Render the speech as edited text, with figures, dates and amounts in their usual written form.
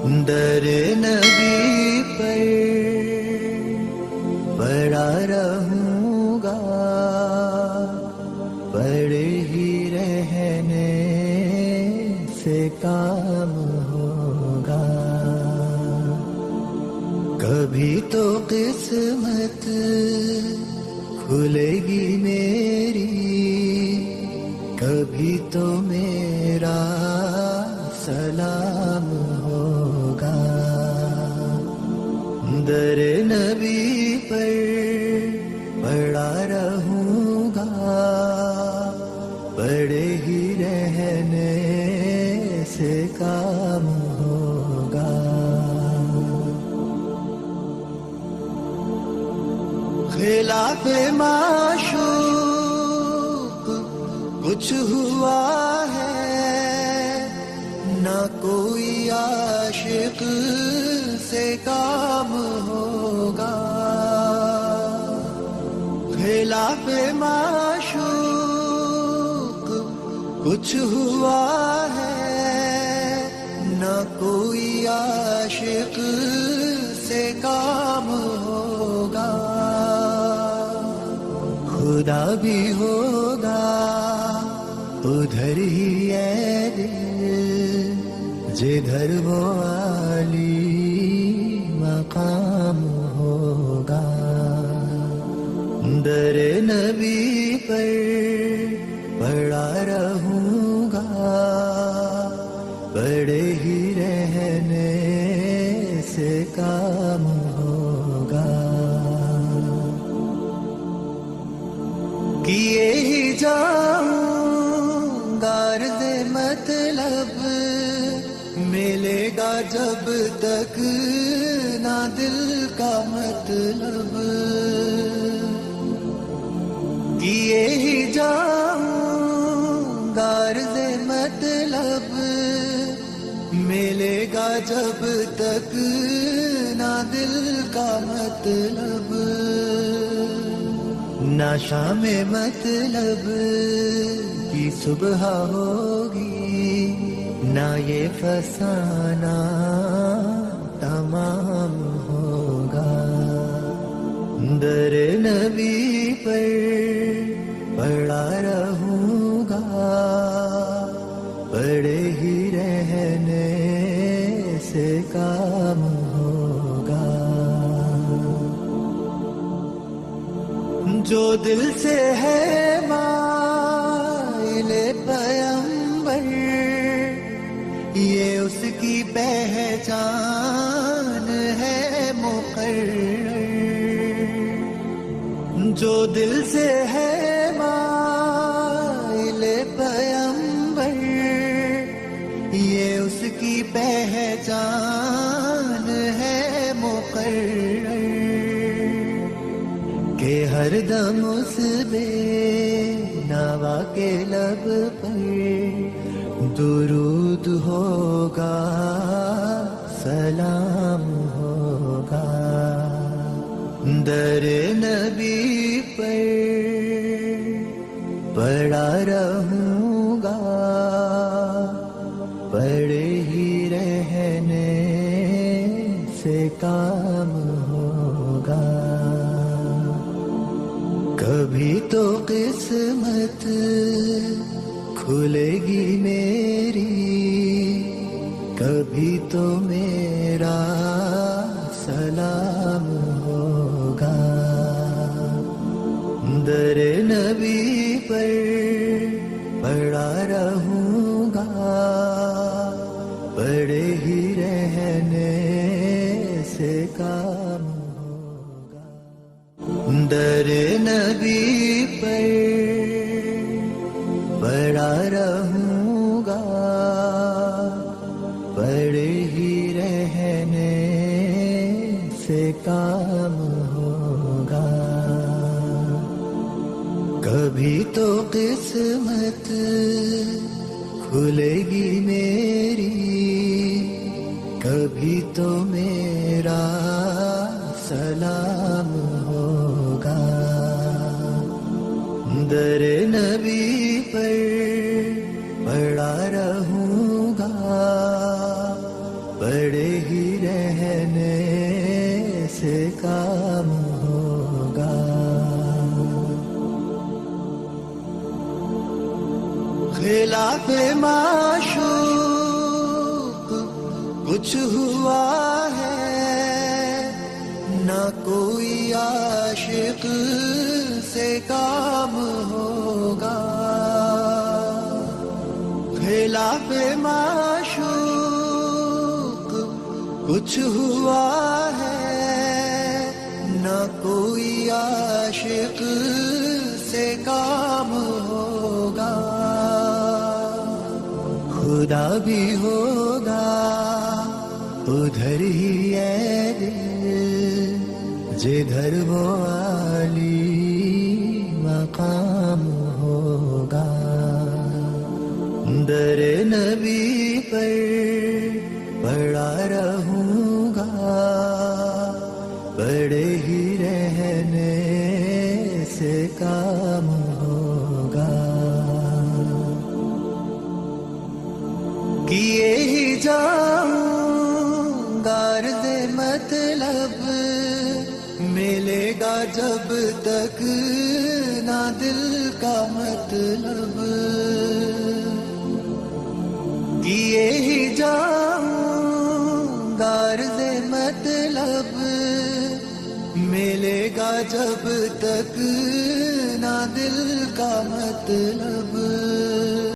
در نبی پر پڑا رہوں گا، پڑے ہی رہنے سے کام ہوگا. کبھی تو قسمت کھلے گی میری، کبھی تو میرا سلام ہوگا. در نبی پر پڑا رہوں گا، پڑے ہی رہنے سے کام ہوگا. خلاف معشوق کچھ ہوا ہے، نہ کوئی عاشق سے کام ہوگا. خلاف معشوق کچھ ہوا ہے، نہ کوئی عاشق سے کام ہوگا. خدا بھی ہوگا ادھر ہی ہے دل، جدھر وہ عالی مقام ہوگا. در نبی پر پڑا رہوں گا، پڑے ہی رہنے سے کام ہوگا. کیے ہی جاؤں غرض مطلب، ملے گا جب تک نہ دل کا مطلب. کیے ہی جاؤں غرض مطلب، ملے گا جب تک نہ دل کا مطلب. نہ شام مطلب کی صبح ہوگی، نہ یہ فسانہ تمام ہوگا. در نبی پر پڑا رہوں گا، پڑے ہی رہنے سے کام ہوگا. جو دل سے ہے مائل پیمبر، یہ اس کی پہچان ہے مقرر. جو دل سے ہے مائل پیمبر، یہ اس کی پہچان ہے مقرر. کہ ہر دم اس بے نوا کے لب پر درود ہوگا، سلام ہوگا. در نبی پر پڑا رہوں گا، پڑے ہی رہنے سے کام ہوگا. کبھی تو قسمت کھلے گی میری، کبھی تو میرا سلام ہوگا. در نبی پر پڑا رہوں گا، پڑے ہی رہنے سے کام ہوگا. در نبی پر پڑا رہوں گا، پڑے ہی رہنے سے کام ہوگا. کبھی تو قسمت کھلے گی میری، کبھی تو میرا سلام ہوگا. در نبی پر پڑا رہوں گا، پڑے ہی رہنے سے کام ہوگا. خلاف معشوق کچھ ہوا ہے نہ کوئی عاشق سے کام ہوگا. خلاف معشوق کچھ ہوا ہے نہ کوئی عاشق سے کام ہوگا. خدا بھی ہوگا ادھر ہی ہے دل جدھر وہ عالی مقام ہوگا. در نبی پر پڑا رہوں گا پڑے ہی رہنے سے کام ہوگا. کیے ہی جاؤں گا عرض مطلب ملے گا جب تک نہ دل کا مطلب. کیے ہی جاؤں گا عرض مطلب ملے گا جب تک نہ دل کا مطلب.